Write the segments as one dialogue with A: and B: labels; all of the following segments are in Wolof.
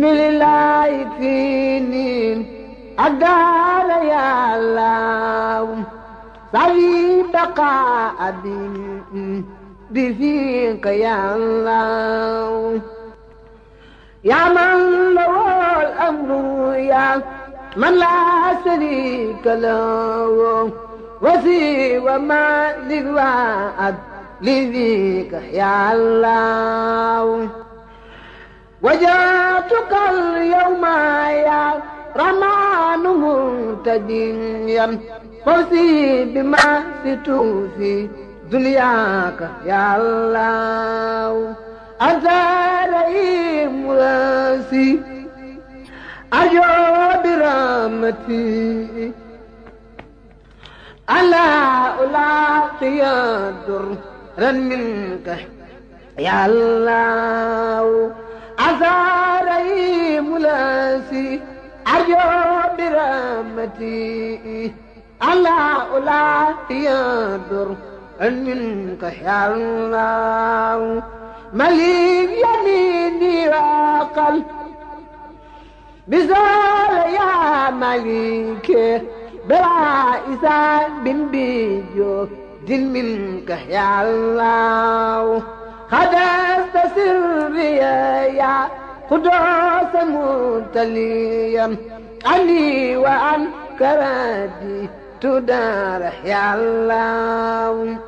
A: bismillah fini أقال يا الله صلي بقاء بفيك يا الله يا من له الأمر يا من لا شريك له وسوى ما للوعد لذيك يا الله وجاتك اليوم يا رمان منتجيا فوزي بما ستوفي دنياك يا الله أنت رئيم راسي أرجو برحمتي ألا ألاقي درا منك يا الله أنت رئيم راسي أرجو برحمتي ألا ألاقي درا منك يا الله مليك يميني وقل بزول يا مليك بلا إسان بن بيجو دل منك يا الله خدست سري يا قدوس متليا عني وعن كرادي تدار يا الله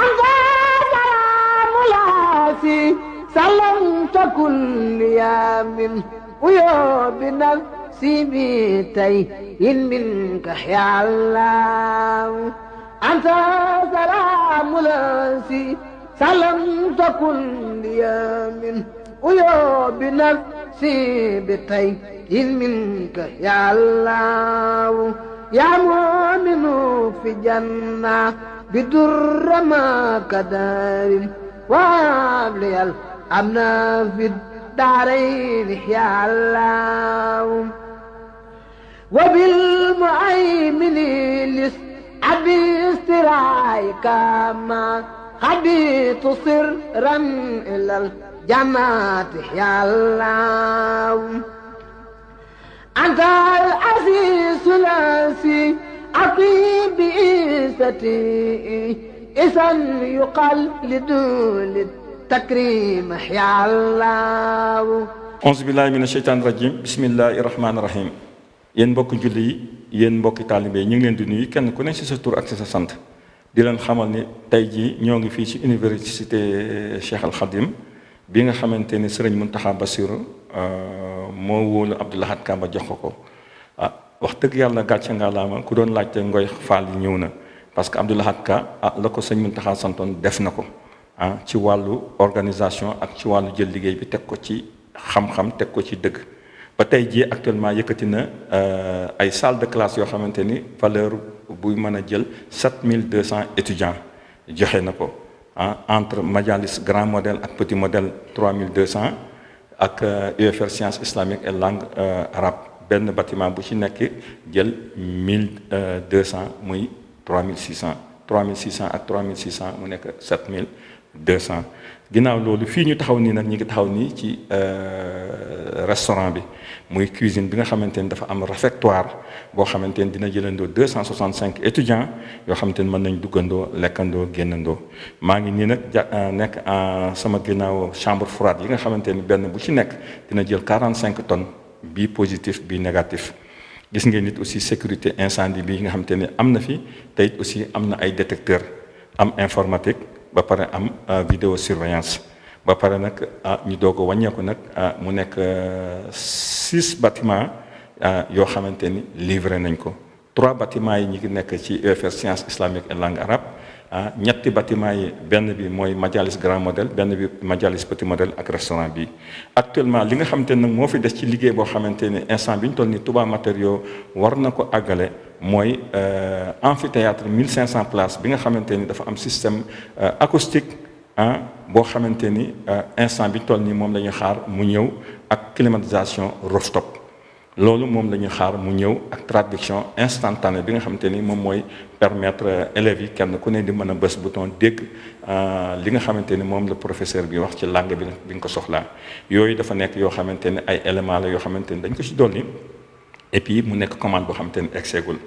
A: أنت سلام لاسي سلمت كل يوم ويا بنفسي بيتي منك يا الله أنت سلام لاسي سلمت كل يوم ويا بنفسي بيتي منك يا الله يا مؤمن في جنة بدر ما كدار وابلي الأمن في الدارين يا الله وبالمؤمن لس أبي استرايك ما خبيت سرا إلى الجماعة يا الله أنت العزيز الأسي أطيب إيستي إذن يقال لدول التكريم يا الله
B: أعوذ بالله من الشيطان الرجيم بسم الله الرحمن الرحيم yéen mbokk julli yi yéen mbokki taalibe yi ñu ngi leen di nuyu kenn ku ne ci sa tur ak ci sa sant di leen xamal ni tey jii ñoo ngi fii ci université Cheikh Al Khadim bi nga xamante ni Sëriñ Mountakha Bassirou moo wóolu Abdou Lahad Ka ba jox ko wax dëgg yàlla gàcce ngalaama ku doon laajte Ngoy Fall yi ñëw na parce que Abdou Lahad Ka la ko sëñ Mountakha santoon def na ko ci wàllu organisation ak ci wàllu jël liggéey bi teg ko ci xam-xam teg ko ci dëgg ba tey jii actuellement yëkkati na ay salle de classe yoo xamante ni valeur buy mën a jël 7200 étudiants joxe na ko entre majalis grand modèle ak petit modèle 3200 ak UFR sciences islamiques et langue arabe benn bâtiment bu ci nekk jël 1200 muy 3600 ak 3600 mu nekk 7200 ginnaaw loolu fii ñu taxaw nii nag ñu ngi taxaw nii ci restaurant bi muy cuisine bi nga xamante ni dafa am réfectoire boo xamante ni dina jëlandoo 265 étudiants yoo xamante ni mën nañ duggandoo lekkandoo génnandoo maa ngi nii nag nekk sama ginnaaw chambre froide yi nga xamante ni benn bu ci nekk dina jël 45 tonnes bii positif bii négatif gis ngeen nit aussi sécurité incendie bi nga xamante ni am na fi te it aussi am na ay détecteur am informatique ba pare am vidéosurveillance ba pare nag ñu doog a wàññeeku nag mu nekk 6 bâtiments yoo xamante ni livré nañ ko 3 bâtiments yi ñu ngi nekk ci UFR sciences islamiques et langue arabe ñetti bâtiments yi benn bi mooy majalis grand modèle benn bi majalis petit modèle ak restaurant bi actuellement li nga xamante ne nag moo fi des ci liggéey boo xamante ni instant bi ñu toll ni Touba matériaux war na ko àggale mooy amphithéâtre 1500 places bi nga xamante ni dafa am système acoustique boo xamante ni instant bi ñu toll nii moom la ñuy xaar mu ñëw ak climatisation rooftop loolu moom la ñuy xaar mu ñëw ak traduction instantanée bi nga xamante ni moom mooy permettre élèves yi kenn ku ne di mën a bës bouton dégg li nga xamante ni moom la professeur bi wax ci langue bi nga ko soxlaa. yooyu dafa nekk yoo xamante ni ay éléments la yoo xamante ni dañ ko ci dolli et puis mu nekk commande boo xamante ni exeegul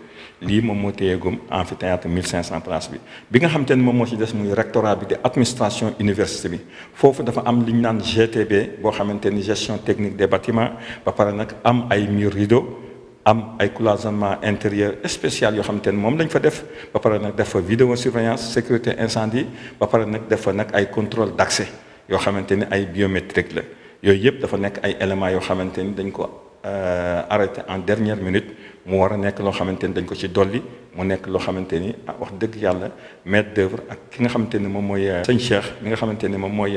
B: lii moom moo téyeegum amphithéâtre 1500 places bi nga xamante ni moom moo ci des muy rectorat bi di administration université bi foofu dafa am li ñu naan GTB boo xamante ni gestion technique des bâtiments ba pare nag am ay mur rideau am ay cloisonnement intérieur spécial yoo xamante ni moom lañ fa def ba pare nag def fa vidéosurveillance sécurité incendie ba pare nag def fa nag ay contrôle d'accès yoo xamante ni ay biométrique la yooyu yëpp dafa nekk ay éléments yoo xamante ni dañ ko arrêté en dernière minute mu war a nekk loo xamante ni dañ ko ci dolli mu nekk loo xamante ni wax dëgg yàlla maître d'œuvre ak ki nga xamante ni moom mooy sëñ Cheikh mi nga xamante ni moom mooy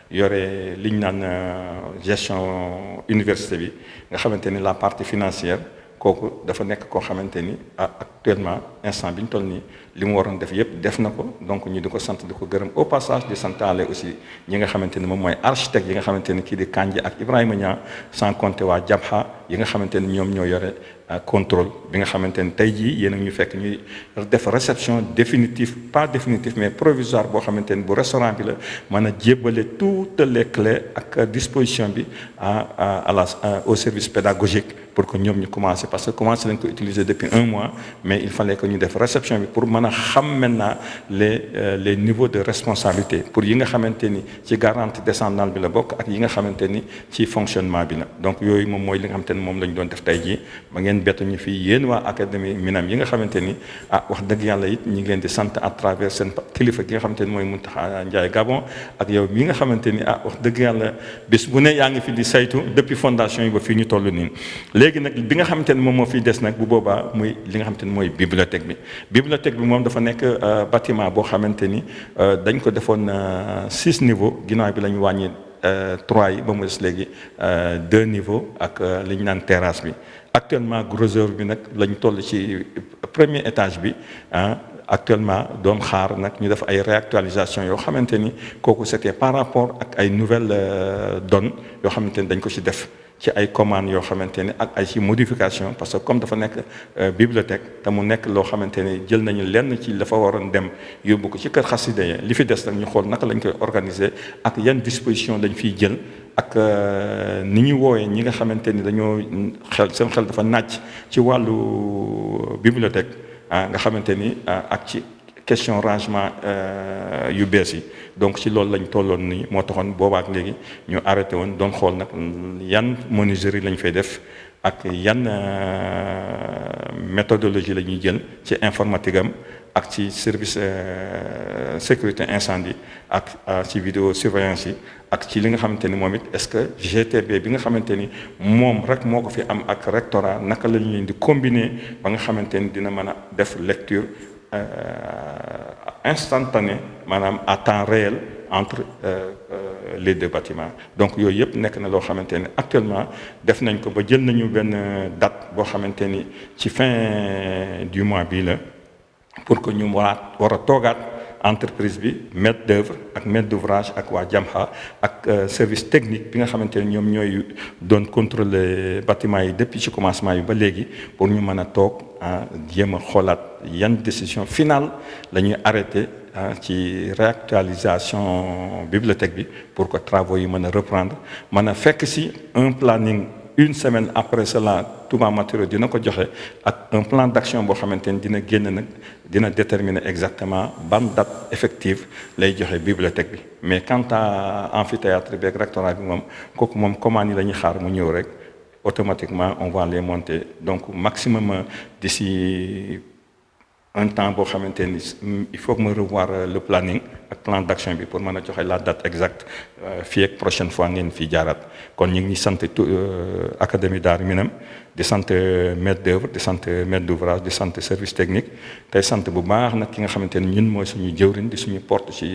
B: yore li ñu naan gestion université bi nga xamante ni la partie financière kooku dafa nekk koo xamante ni actuellement instant bi ñu toll nii li mu waroon def yëpp def na ko donc ñu di ko sant di ko gërëm au passage di santaale aussi ñi nga xamante ni moom mooy architecte yi nga xamante ni kii di Kandji ak Ibrahima Niang sans compter waa Jabha yi nga xamante ni ñoom ñoo yore contrôle bi nga xamante ni tey jii yéen a ñu fekk ñuy def réception définitive pas définitive mais provisoire boo xamante ni bu restaurant bi la mën a jébbale toutes les clés ak disposition bi au service pédagogique pour que ñoom ñu commencé parce que commencé nañ ko utiliser depuis 1 mois mais il fallait que ñu def réception bi pour mën a xam maintenant les niveaux de responsabilité pour yi nga xamante ni ci garantie décennale bi la bokk ak yi nga xamante ni ci fonctionnement bi la donc yooyu moom mooy li nga xamante ni moom la ñu doon def tey jii ba ngeen bett ñu fii yéen waa académie Minam yi nga xamante ni wax dëgg yàlla it ñu ngi leen di sant à travers seen kilifa gi nga xamante ni mooy Mountakha Ndiaye Gabon ak yow mi nga xamante ni wax dëgg yàlla bés bu ne yaa ngi fi di saytu depuis fondation yi ba fii ñu toll nii léegi nag bi nga xamante ni moom moo fiy des nag bu boobaa muy li nga xamante ni mooy bibliothèque bi moom dafa nekk bâtiment boo xamante ni dañ ko defoon 6 niveaux ginnaaw bi la ñu wàññi 3 yi ba mu des léegi 2 niveaux ak li ñu naan terrasse bi actuellement gros œuvre bi nag lañ toll ci premier étage bi actuellement doon xaar nag ñu def ay réactualisation yoo xamante ni kooku c'était par rapport ak ay nouvelles données yoo xamante ni dañ ko ci def ci ay commandes yoo xamante ni ak ay ci modification parce que comme dafa nekk bibliothèque te mu nekk loo xamante ni jël nañu lenn ci dafa waroon dem yóbbu ko ci kër xasida yi li fi des nag ñu xool naka lañ koy organiser ak yan disposition lañ fiy jël ak ni ñu wooyee ñi nga xamante ni dañoo seen xel dafa nàcc ci wàllu bibliothèque nga xamante ni ak ci question rangement yu bees yi donc ci loolu lañ tolloon nii moo taxoon boobaak léegi ñu arrêté woon doon xool nag yan menuiserie lañ fay def ak yan méthodologie la ñuy jël ci informatique am ak ci service sécurité incendie ak ci vidéo surveillance yi ak ci li nga xamante ni moom it est-ce que GTB bi nga xamante ni moom rek moo ko fi am ak rectorat naka la ñu leen di combiner ba nga xamante ni dina mën a def lecture instantané maanaam à temps réel entre les 2 bâtiments donc yooyu yëpp nekk na loo xamante ni actuellement def nañ ko ba jël nañu benn date boo xamante ni ci fin du mois bii la pour que ñu war a toogaat entreprise bi maître d'œuvre ak maître d'ouvrage ak waa Jamha ak service technique bi nga xamante ni ñoom ñooy doon contrôler bâtiment yi depuis ci commencement yi ba léegi pour ñu mën a toog jéem a xoolaat yan décision finale la ñuy arrêté ci réactualisation bibliothèque bi pour que travaux yi mën a reprendre mën a fekk si un planning 1 semaine après cela Touba Matériaux dina ko joxe ak un plan d'action boo xamante ni dina génn nag dina déterminer exactement ban date effective lay joxe bibliothèque bi mais quant à amphithéâtre bi ak rectorat bi moom kooku moom commande yi la ñuy xaar mu ñëw rek automatiquement on va les monter donc maximum d'ici un temps boo xamante ni il faut que ma revoir le planning ak plan d'action bi pour mën a joxe la date exacte fii ak prochaine fois ngeen fii jaaraat kon ñu ngi sant académie Daaru Minam di sant maître d'œuvre di sant maître d'ouvrage di sant service technique tey sant bu baax nag ki nga xamante ni ñun mooy suñu jëwriñ di suñu porte ci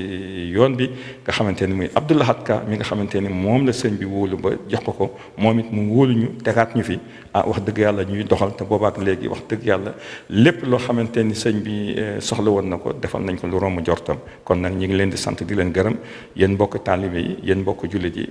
B: yoon bi nga xamante ni muy Abdou Lahad Ka mi nga xamante ni moom la sëñ bi wóolu ba jox ko moom it mu wóolu ñu tegaat ñu fi wax dëgg yàlla ñuy doxal te boobaak léegi wax dëgg yàlla lépp loo xamante ni sëñ bi soxla woon na ko defal nañ ko lu romb jortam kon nag ñi ngi leen di sant di leen gërëm yéen mbokk taalibe yi yéen mbokk jullit yi